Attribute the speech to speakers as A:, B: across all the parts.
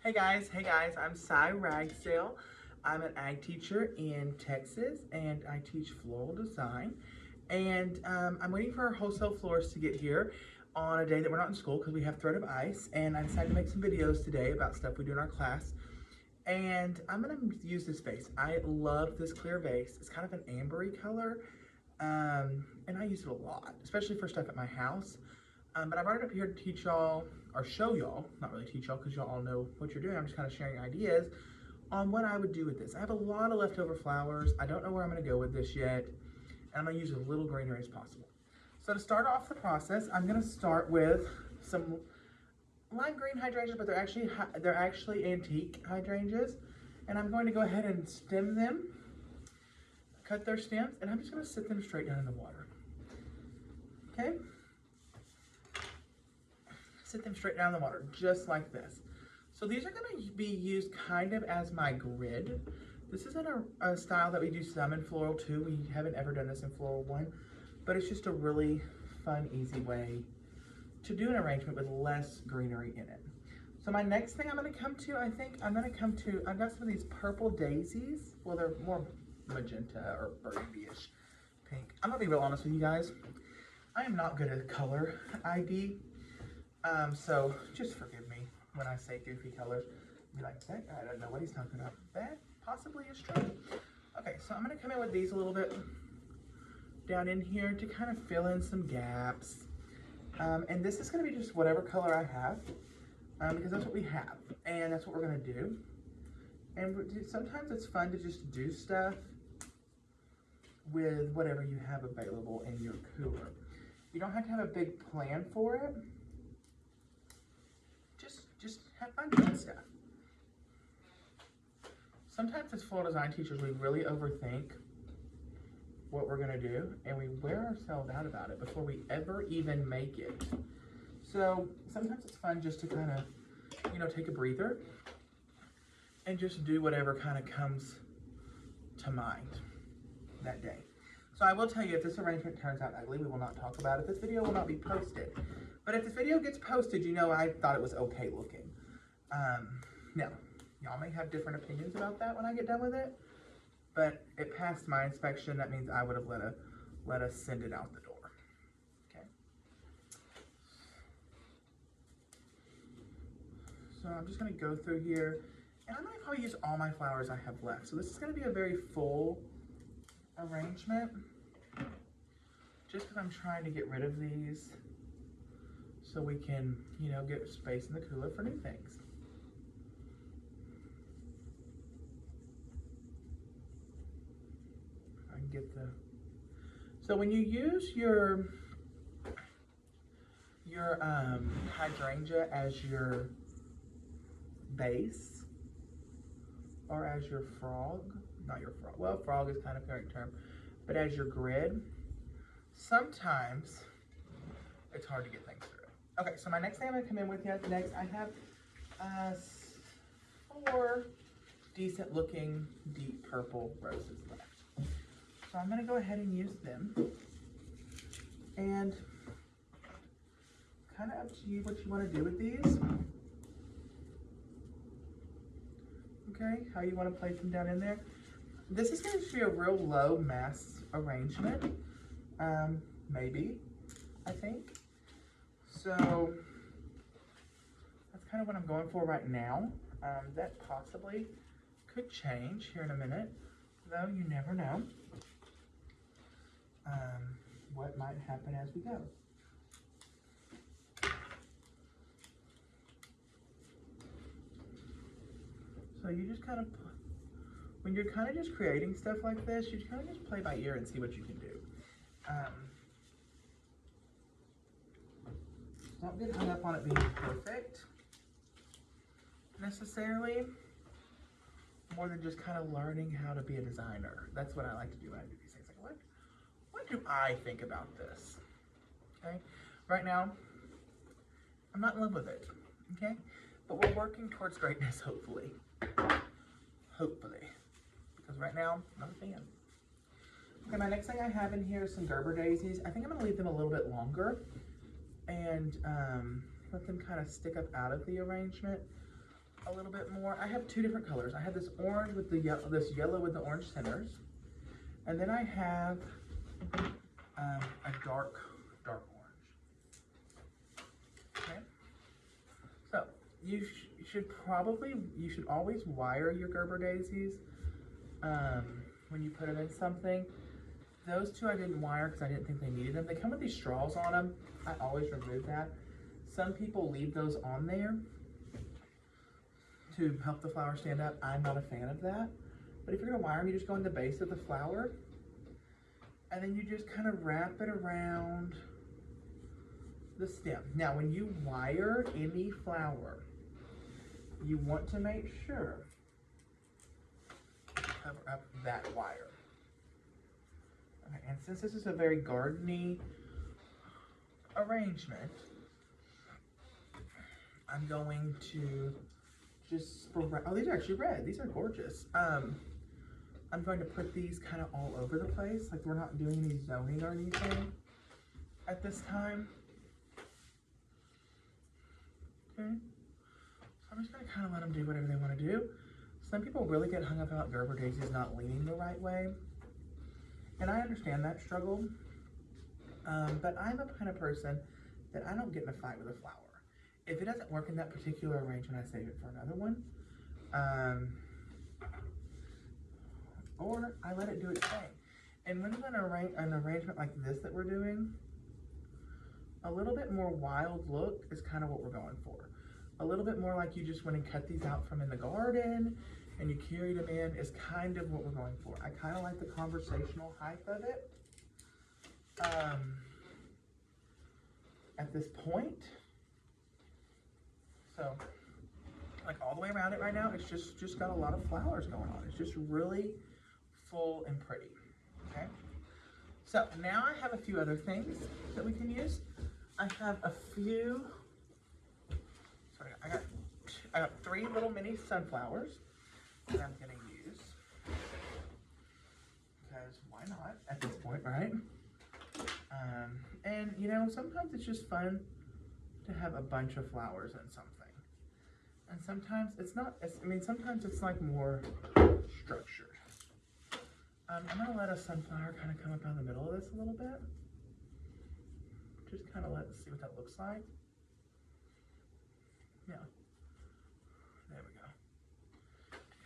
A: Hey guys, I'm Cy Ragsdale. I'm an ag teacher in Texas and I teach floral design. And I'm waiting for our wholesale florists to get here on a day that we're not in school because we have Thread of Ice. And I decided to make some videos today about stuff we do in our class. And I'm gonna use this vase. I love this clear vase. It's kind of an ambery color. And I use it a lot, especially for stuff at my house. But I brought it up here to teach y'all, or show y'all, not really teach y'all because y'all all know what you're doing. I'm just kind of sharing ideas on what I would do with this. I have a lot of leftover flowers. I don't know where I'm gonna go with this yet. And I'm gonna use as little greenery as possible. So to start off the process, I'm gonna start with some lime green hydrangeas, but they're actually antique hydrangeas. And I'm going to go ahead and stem them, cut their stems, and I'm just gonna sit them straight down in the water. Okay? Sit them straight down in the water, just like this. So these are gonna be used kind of as my grid. This isn't a style that we do some in Floral 2. We haven't ever done this in Floral 1, but it's just a really fun, easy way to do an arrangement with less greenery in it. So my next thing I'm gonna come to, I've got some of these purple daisies. Well, they're more magenta or burgundy-ish pink. I'm gonna be real honest with you guys. I am not good at color ID. So just forgive me when I say goofy colors. Be like, that guy doesn't know what he's talking about. That possibly is true. Okay, so I'm gonna come in with these a little bit down in here to kind of fill in some gaps. And this is gonna be just whatever color I have, because that's what we have, and that's what we're gonna do. And sometimes it's fun to just do stuff with whatever you have available in your cooler. You don't have to have a big plan for it. Just have fun doing stuff. Sometimes as floral design teachers, we really overthink what we're gonna do and we wear ourselves out about it before we ever even make it. So sometimes it's fun just to kind of, take a breather and just do whatever kind of comes to mind that day. So I will tell you, if this arrangement turns out ugly, we will not talk about it. This video will not be posted. But if this video gets posted, I thought it was okay looking. Now, y'all may have different opinions about that when I get done with it, but it passed my inspection. That means I would have let us send it out the door. Okay. So I'm just gonna go through here, and I'm gonna probably use all my flowers I have left. So this is gonna be a very full arrangement, just because I'm trying to get rid of these so we can, get space in the cooler for new things. I can get so when you use your hydrangea as your base, or as your frog, not your frog, well, frog is kind of a correct term, but as your grid, sometimes it's hard to get things through. Okay, so my next thing I'm gonna come in with next, I have 4 decent looking deep purple roses left. So I'm gonna go ahead and use them. And kind of up to you what you wanna do with these. Okay, how you wanna place them down in there. This is going to be a real low mass arrangement, maybe, I think. So that's kind of what I'm going for right now. That possibly could change here in a minute, though you never know what might happen as we go. So you just kind of, when you're kind of just creating stuff like this, you kind of just play by ear and see what you can do. Don't get hung up on it being perfect, necessarily, more than just kind of learning how to be a designer. That's what I like to do when I do these things. Like, what do I think about this? Okay, right now, I'm not in love with it, okay? But we're working towards greatness, hopefully. Hopefully. Because right now, I'm not a fan. Okay, my next thing I have in here is some Gerber daisies. I think I'm gonna leave them a little bit longer and let them kind of stick up out of the arrangement. a little bit more. I have two different colors. I have this orange with the yellow, this yellow with the orange centers. And then I have a dark orange. Okay. So you should always wire your Gerber daisies when you put them in something. Those two I didn't wire because I didn't think they needed them. They come with these straws on them. I always remove that. Some people leave those on there to help the flower stand up. I'm not a fan of that. But if you're gonna wire them, you just go in the base of the flower and then you just kind of wrap it around the stem. Now, when you wire any flower, you want to make sure you cover up that wire. Okay, and since this is a very gardeny arrangement, I'm going to just spread, oh, these are actually red. These are gorgeous. I'm going to put these kind of all over the place. Like, we're not doing any zoning or anything at this time. Okay. So I'm just gonna kind of let them do whatever they want to do. Some people really get hung up about Gerber daisies not leaning the right way. And I understand that struggle. But I'm a kind of person that I don't get in a fight with a flower. If it doesn't work in that particular arrangement, I save it for another one. Or I let it do its thing. And when an arrangement like this that we're doing, a little bit more wild look is kind of what we're going for. A little bit more like you just went and cut these out from in the garden and you carried them in is kind of what we're going for. I kind of like the conversational hype of it. At this point, so like all the way around it right now, it's just got a lot of flowers going on. It's just really full and pretty. Okay, so now I have a few other things that we can use. I have a few, sorry, I got 3 little mini sunflowers that I'm gonna use, because why not at this point, right? And you know, sometimes it's just fun to have a bunch of flowers in something. And sometimes it's not, sometimes it's like more structured. I'm gonna let a sunflower kind of come up out of the middle of this a little bit. Just kind of see what that looks like. Yeah. There we go.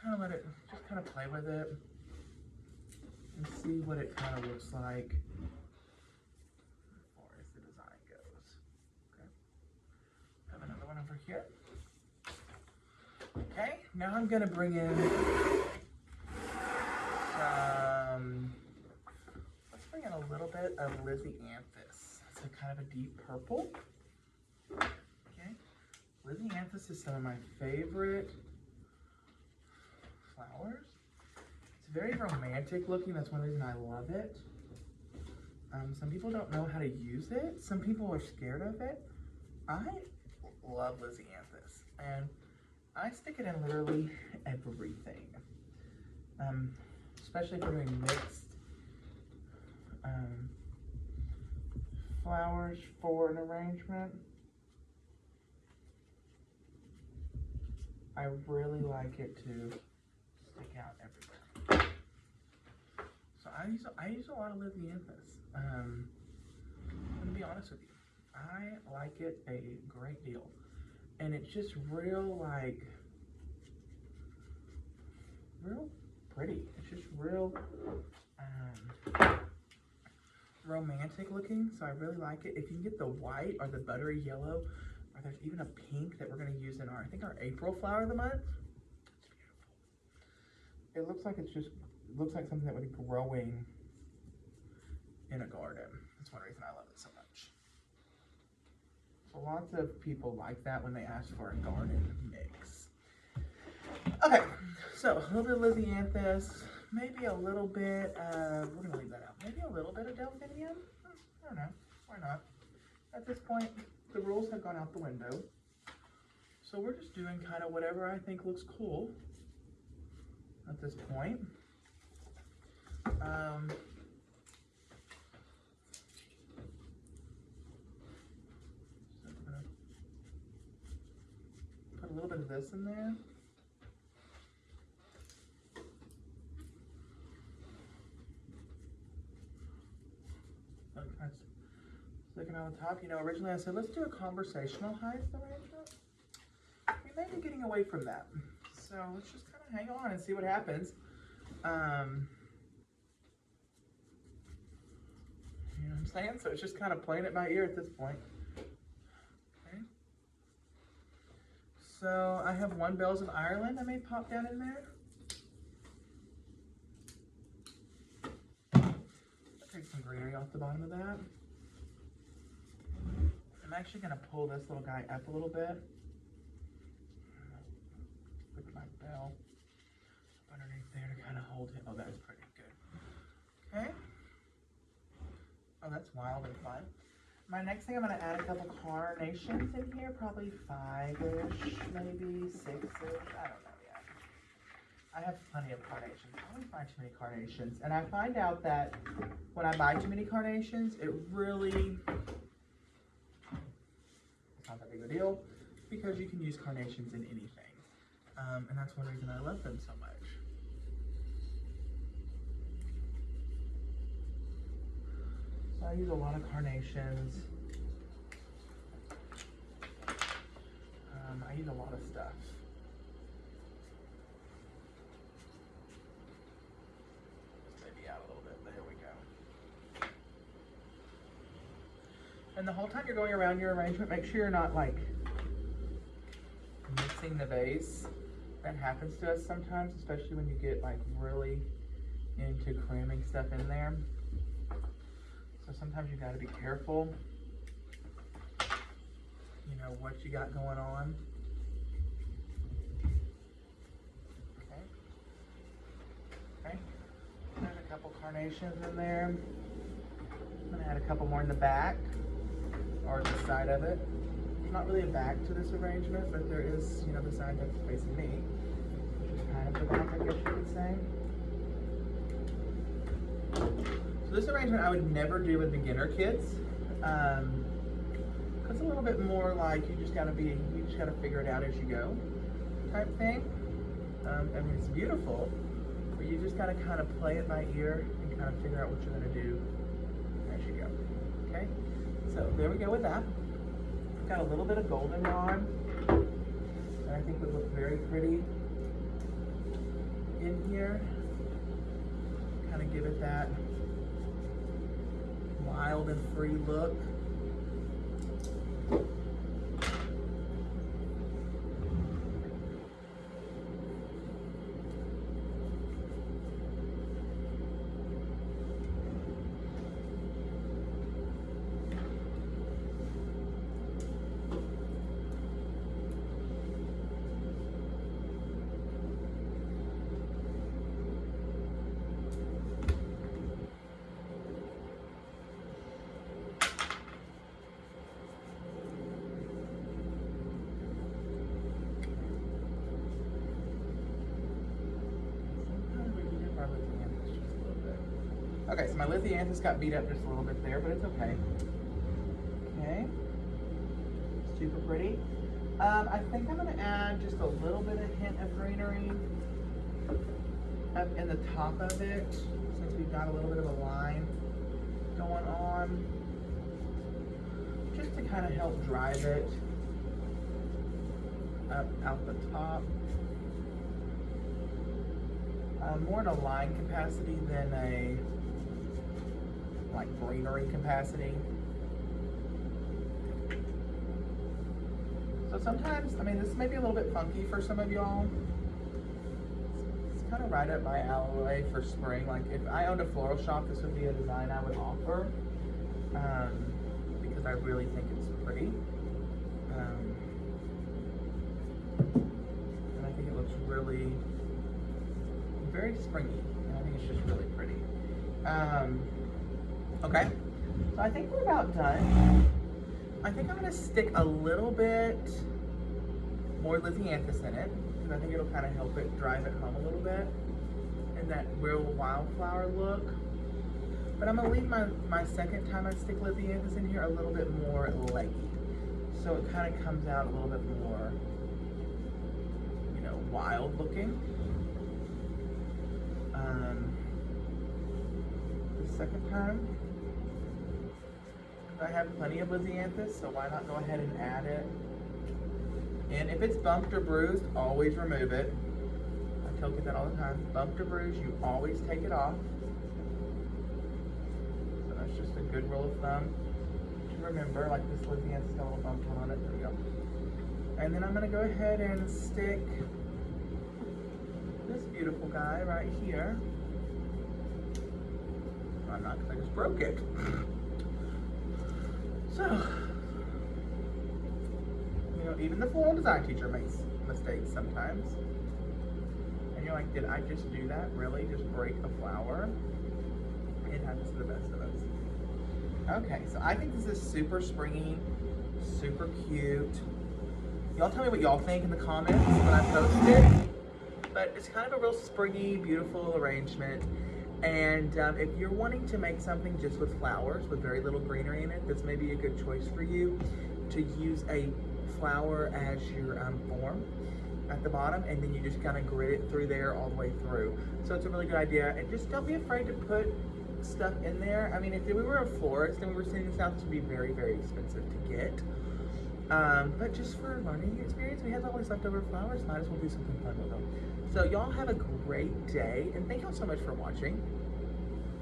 A: Kind of let it, just kind of play with it and see what it kind of looks like as far as the design goes. Okay. Have another one over here. Okay, now I'm gonna bring in let's bring in a little bit of Lisianthus. It's a kind of a deep purple. Okay, Lisianthus is some of my favorite flowers. It's very romantic looking. That's one reason I love it. Some people don't know how to use it. Some people are scared of it. I love Lisianthus, and I stick it in literally everything. Especially if we're doing mixed flowers for an arrangement. I really like it to stick out everywhere. So I use a lot of Lisianthus. I'm gonna be honest with you. I like it a great deal. And it's just real pretty. It's just real romantic looking, so I really like it. If you can get the white or the buttery yellow, or there's even a pink that we're going to use in I think our April flower of the month. It's beautiful. It looks like something that would be growing in a garden. That's one reason I love it so much. So lots of people like that when they ask for a garden mix. Okay, so a little bit of Lisianthus, maybe a little bit of, we're gonna leave that out, maybe a little bit of Delphinium. I don't know, why not? At this point, the rules have gone out the window. So we're just doing kind of whatever I think looks cool at this point. little bit of this in there. That's sticking on the top. You know, originally I said, let's do a conversational height arrangement. We may be getting away from that. So let's just kind of hang on and see what happens. You know what I'm saying? So it's just kind of playing it by ear at this point. Okay. So I have one Bells of Ireland I may pop down in there. Take some greenery off the bottom of that. I'm actually going to pull this little guy up a little bit. Put my bell underneath there to kind of hold him. Oh, that's pretty good. Okay. Oh, that's wild and fun. My next thing, I'm going to add a couple carnations in here, probably 5-ish, maybe 6-ish. I don't know yet. I have plenty of carnations. I always buy too many carnations. And I find out that when I buy too many carnations, it really, it's not that big of a deal because you can use carnations in anything. And that's one reason I love them so much. So I use a lot of carnations. I use a lot of stuff. Maybe out a little bit. There we go. And the whole time you're going around your arrangement, make sure you're not like mixing the vase. That happens to us sometimes, especially when you get like really into cramming stuff in there. So sometimes you got to be careful, you know, what you got going on. Okay. Okay. There's a couple carnations in there. I'm going to add a couple more in the back or the side of it. There's not really a back to this arrangement, but there is, you know, the side that's facing me, which is kind of the back, I guess you could say. So this arrangement I would never do with beginner kids. It's a little bit more like you just gotta figure it out as you go type thing. I mean, it's beautiful, but you just gotta kind of play it by ear and kind of figure out what you're gonna do as you go. Okay, so there we go with that. Got a little bit of goldenrod that I think would look very pretty in here. Kind of give it that wild and free look. Okay, so my Lithianthus got beat up just a little bit there, but it's okay. Okay, super pretty. I think I'm gonna add just a little bit of hint of greenery up in the top of it, since we've got a little bit of a line going on, just to kind of help drive it up out the top. More in a line capacity than a like greenery capacity. So sometimes, I mean, this may be a little bit funky for some of y'all. It's kind of right up my alley for spring. Like if I owned a floral shop, this would be a design I would offer, because I really think it's pretty. And I think it looks really very springy, and I think it's just really pretty. Okay, so I think we're about done. I think I'm gonna stick a little bit more Lithianthus in it, because I think it'll kind of help it drive it home a little bit, and that real wildflower look. But I'm gonna leave my second time I stick Lithianthus in here a little bit more leggy, so it kind of comes out a little bit more know, wild looking. The second time, I have plenty of Lisianthus, so why not go ahead and add it. And if it's bumped or bruised, always remove it. I tell kids that all the time. Bumped or bruised, you always take it off. So that's just a good rule of thumb to remember. Like this Lisianthus got a little bump on it. There we go. And then I'm going to go ahead and stick this beautiful guy right here. I'm not, because I just broke it. So, you know, even the floral design teacher makes mistakes sometimes. And you're like, did I just do that? Really? Just break a flower? It happens to the best of us. Okay, so I think this is super springy, super cute. Y'all tell me what y'all think in the comments when I post it. But it's kind of a real springy, beautiful arrangement. And if you're wanting to make something just with flowers, with very little greenery in it, this may be a good choice for you to use a flower as your form at the bottom, and then you just kind of grid it through there all the way through. So it's a really good idea. And just don't be afraid to put stuff in there. I mean, if we were a florist and we were sending this out, this would be very, very expensive to get. But just for a learning experience, we have all these leftover flowers, might as well do something fun with them. So y'all have a great day, and thank y'all so much for watching.